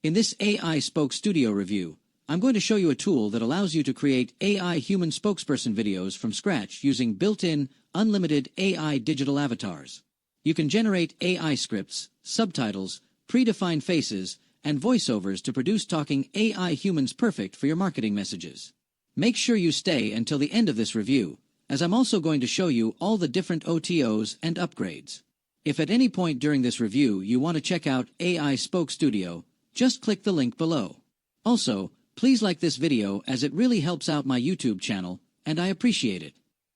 In this AI Spoke Studio review, I'm going to show you a tool that allows you to create AI human spokesperson videos from scratch using built-in, unlimited AI digital avatars. You can generate AI scripts, subtitles, predefined faces, and voiceovers to produce talking AI humans perfect for your marketing messages. Make sure you stay until the end of this review, as I'm also going to show you all the different OTOs and upgrades. If at any point during this review you want to check out AI Spoke Studio, just click the link below. Also, please like this video as it really helps out my YouTube channel, and I appreciate it.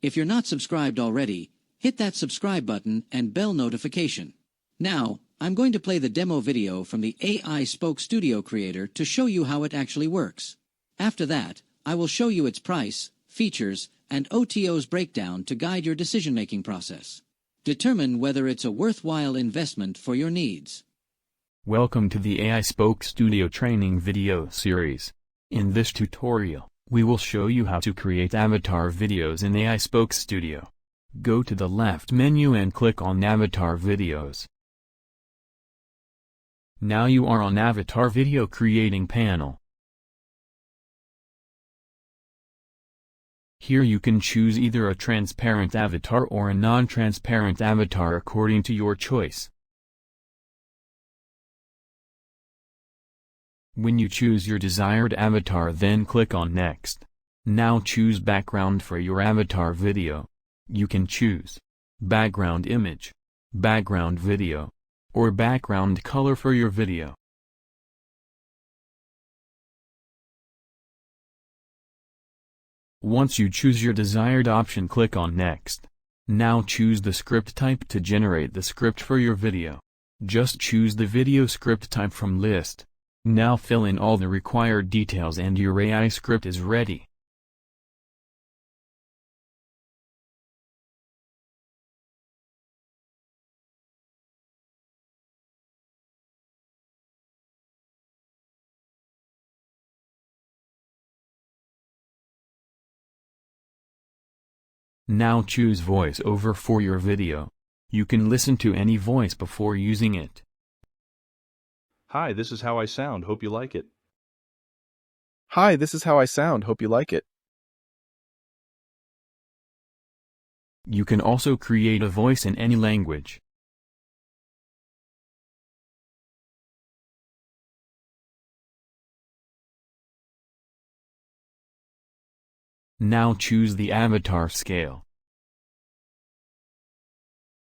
If you're not subscribed already, hit that subscribe button and bell notification. Now, I'm going to play the demo video from the AI Spoke Studio creator to show you how it actually works. After that, I will show you its price, features, and OTOs breakdown to guide your decision-making process. Determine whether it's a worthwhile investment for your needs. Welcome to the AI Spoke Studio training video series. In this tutorial, we will show you how to create avatar videos in AI Spoke Studio. Go to the left menu and click on Avatar Videos. Now you are on Avatar Video Creating panel. Here you can choose either a transparent avatar or a non-transparent avatar according to your choice. When you choose your desired avatar, then click on Next. Now choose background for your avatar video. You can choose background image, background video, or background color for your video. Once you choose your desired option, click on Next. Now choose the script type to generate the script for your video. Just choose the video script type from list. Now fill in all the required details and your AI script is ready. Now choose voiceover for your video. You can listen to any voice before using it. Hi, this is how I sound. Hope you like it. Hi, this is how I sound. Hope you like it. You can also create a voice in any language. Now choose the avatar scale,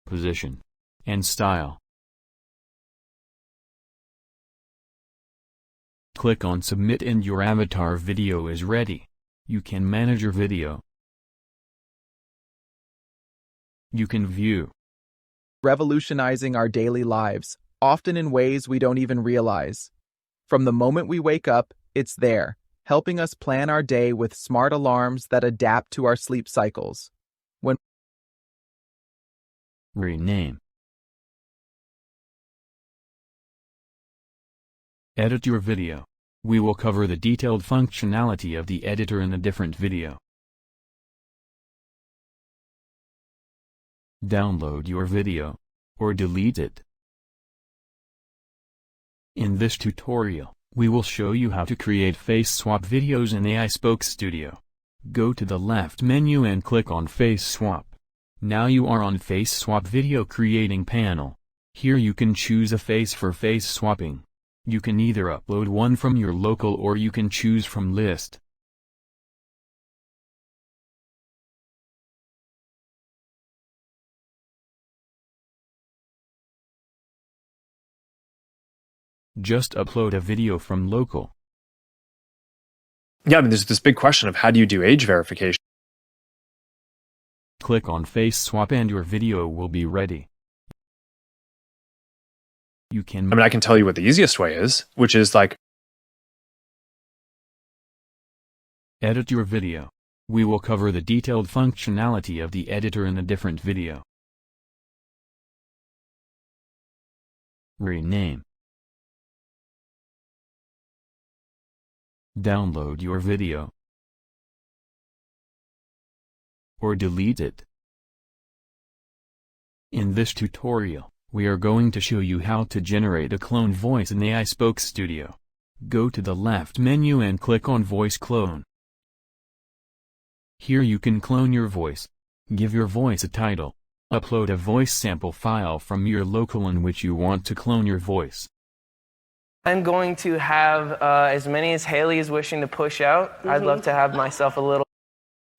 position, and style. Click on Submit and your avatar video is ready. You can manage your video. You can view. Revolutionizing our daily lives, often in ways we don't even realize. From the moment we wake up, it's there, helping us plan our day with smart alarms that adapt to our sleep cycles. Rename. Edit your video. We will cover the detailed functionality of the editor in a different video. Download your video, or delete it. In this tutorial, we will show you how to create face swap videos in AI Spoke Studio. Go to the left menu and click on Face Swap. Now you are on Face Swap Video Creating panel. Here you can choose a face for face swapping. You can either upload one from your local or you can choose from list. Just upload a video from local. Yeah, I mean, there's this big question of how do you do age verification? Click on Face Swap and your video will be ready. I can tell you what the easiest way is, which is like, edit your video. We will cover the detailed functionality of the editor in a different video. Rename. Download your video, or delete it. In this tutorial, we are going to show you how to generate a clone voice in AI Spoke Studio. Go to the left menu and click on Voice Clone. Here you can clone your voice. Give your voice a title. Upload a voice sample file from your local in which you want to clone your voice. I'm going to have as many as Haley is wishing to push out. I'd love to have myself a little.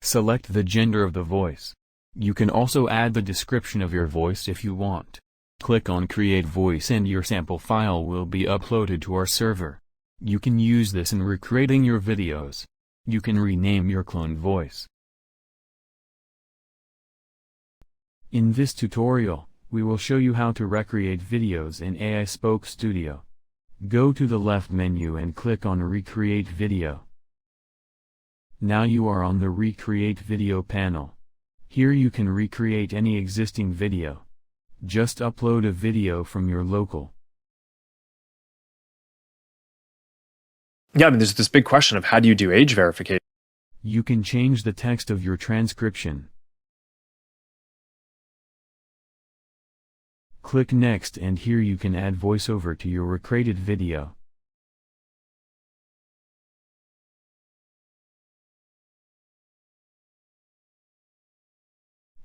Select the gender of the voice. You can also add the description of your voice if you want. Click on Create Voice and your sample file will be uploaded to our server. You can use this in recreating your videos. You can rename your cloned voice. In this tutorial, we will show you how to recreate videos in AI Spoke Studio. Go to the left menu and click on Recreate Video. Now you are on the Recreate Video panel. Here you can recreate any existing video. Just upload a video from your local. Yeah, I mean, there's this big question of how do you do age verification? You can change the text of your transcription. Click Next and here you can add voiceover to your recreated video.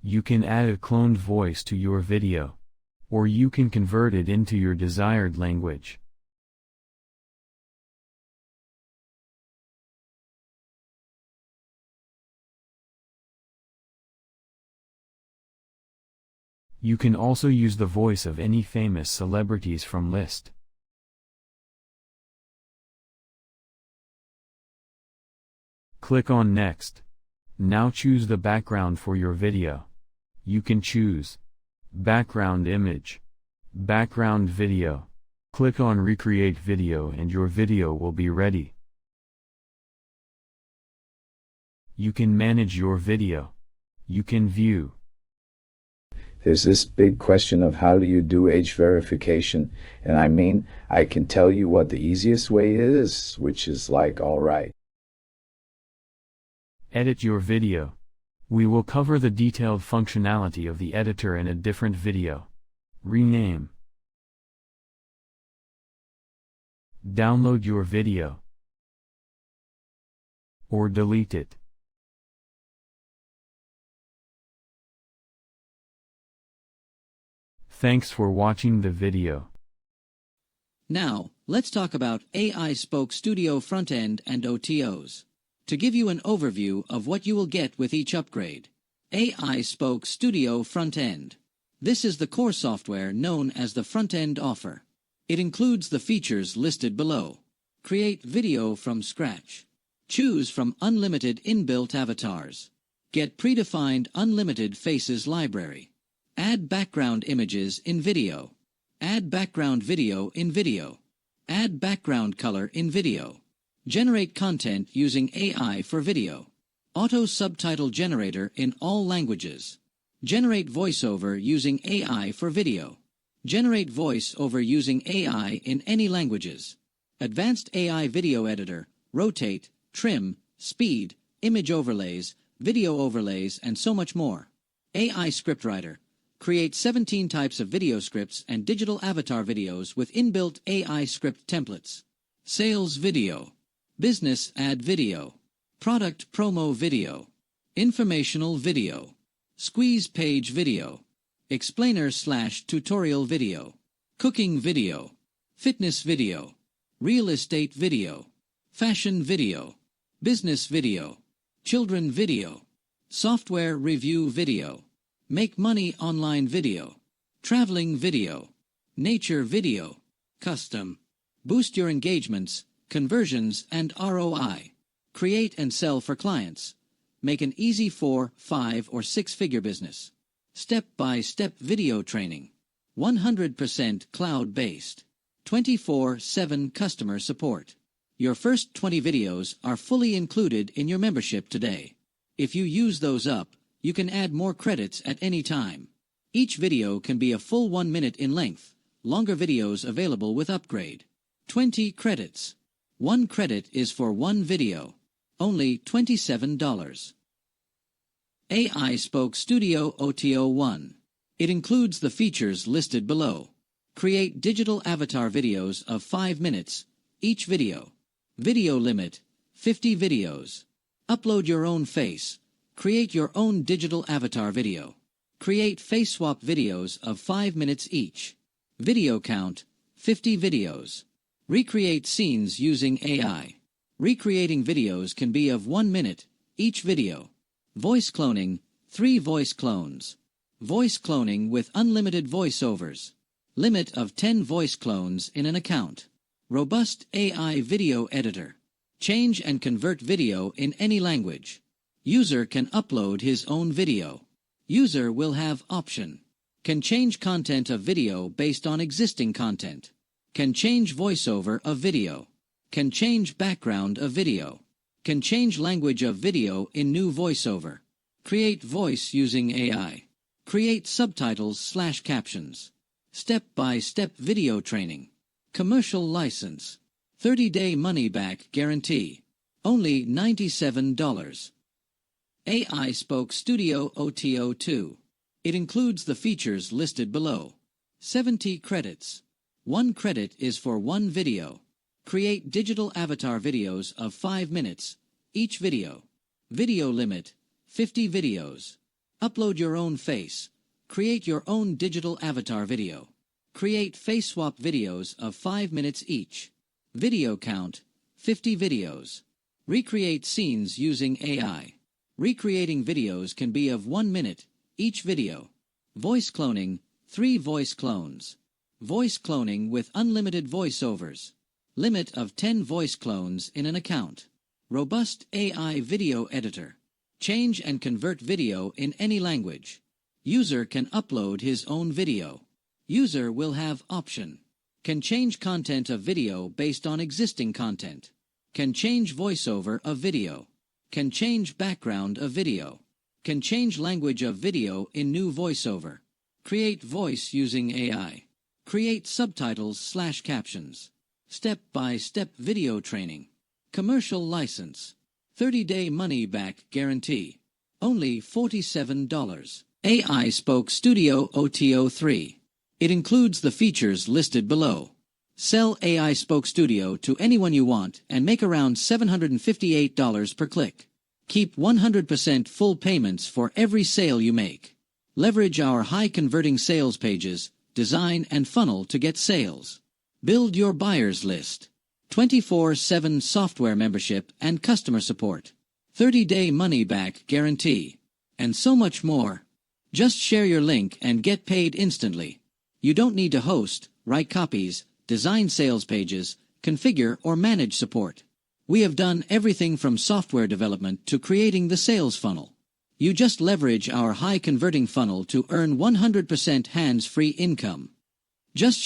You can add a cloned voice to your video. Or you can convert it into your desired language. You can also use the voice of any famous celebrities from list. Click on Next. Now choose the background for your video. You can choose Background Image, Background Video. Click on Recreate Video and your video will be ready. You can manage your video. You can view. There's this big question of how do you do age verification, and I can tell you what the easiest way is, which is like, all right. Edit your video. We will cover the detailed functionality of the editor in a different video. Rename. Download your video. Or delete it. Thanks for watching the video. Now, let's talk about AI Spoke Studio Frontend and OTOs. To give you an overview of what you will get with each upgrade. AI Spoke Studio Frontend. This is the core software known as the Frontend offer. It includes the features listed below. Create video from scratch. Choose from unlimited inbuilt avatars. Get predefined unlimited faces library. Add background images in video. Add background video in video. Add background color in video. Generate content using AI for video. Auto subtitle generator in all languages. Generate voiceover using AI for video. Generate voice over using AI in any languages. Advanced AI video editor, rotate, trim, speed, image overlays, video overlays, and so much more. AI scriptwriter. Create 17 types of video scripts and digital avatar videos with inbuilt AI script templates. Sales video. Business ad video. Product promo video. Informational video. Squeeze page video. Explainer/tutorial video. Cooking video. Fitness video. Real estate video. Fashion video. Business video. Children video. Software review video. Make money online video. Traveling video. Nature video. Custom. Boost your engagements, conversions, and ROI. Create and sell for clients. Make an easy 4, 5, or 6-figure business. Step-by-step video training. 100% cloud-based. 24/7 customer support. Your first 20 videos are fully included in your membership today. If you use those up, you can add more credits at any time. Each video can be a full 1 minute in length. Longer videos available with upgrade. 20 credits. 1 credit is for 1 video. Only $27. AI Spoke Studio OTO 1. It includes the features listed below. Create digital avatar videos of 5 minutes. each video. Video limit, 50 videos. Upload your own face. Create your own digital avatar video. Create face swap videos of 5 minutes each. Video count, 50 videos. Recreate scenes using AI. Recreating videos can be of 1 minute each video. Voice cloning, 3 voice clones. Voice cloning with unlimited voiceovers. Limit of 10 voice clones in an account. Robust AI video editor. Change and convert video in any language. User can upload his own video. User will have option. Can change content of video based on existing content. Can change voiceover of video. Can change background of video. Can change language of video in new voiceover. Create voice using AI. Create subtitles/captions. Step-by-step video training. Commercial license. 30-day money-back guarantee. Only $97. AI Spoke Studio OTO 2. It includes the features listed below. 70 credits. 1 credit is for 1 video. Create digital avatar videos of 5 minutes each video. Video limit, 50 videos. Upload your own face. Create your own digital avatar video. Create face swap videos of 5 minutes each. Video count, 50 videos. Recreate scenes using AI. Recreating videos can be of 1 minute each video. Voice cloning, 3 voice clones. Voice cloning with unlimited voiceovers. Limit of 10 voice clones in an account. Robust AI video editor. Change and convert video in any language. User can upload his own video. User will have option. Can change content of video based on existing content. Can change voiceover of video. Can change background of video. Can change language of video in new voiceover. Create voice using AI. Create subtitles/captions. Step-by-step video training. Commercial license. 30-day money-back guarantee. Only $47. AI Spoke Studio OTO 3. It includes the features listed below. Sell AI Spoke Studio to anyone you want and make around $758 per click. Keep 100% full payments for every sale you make. Leverage our high-converting sales pages, design and funnel to get sales. Build your buyers list. 24/7 software membership and customer support. 30-day money-back guarantee. And so much more. Just share your link and get paid instantly. You don't need to host, write copies, design sales pages, configure or manage support. We have done everything from software development to creating the sales funnel. You just leverage our high-converting funnel to earn 100% hands-free income. Just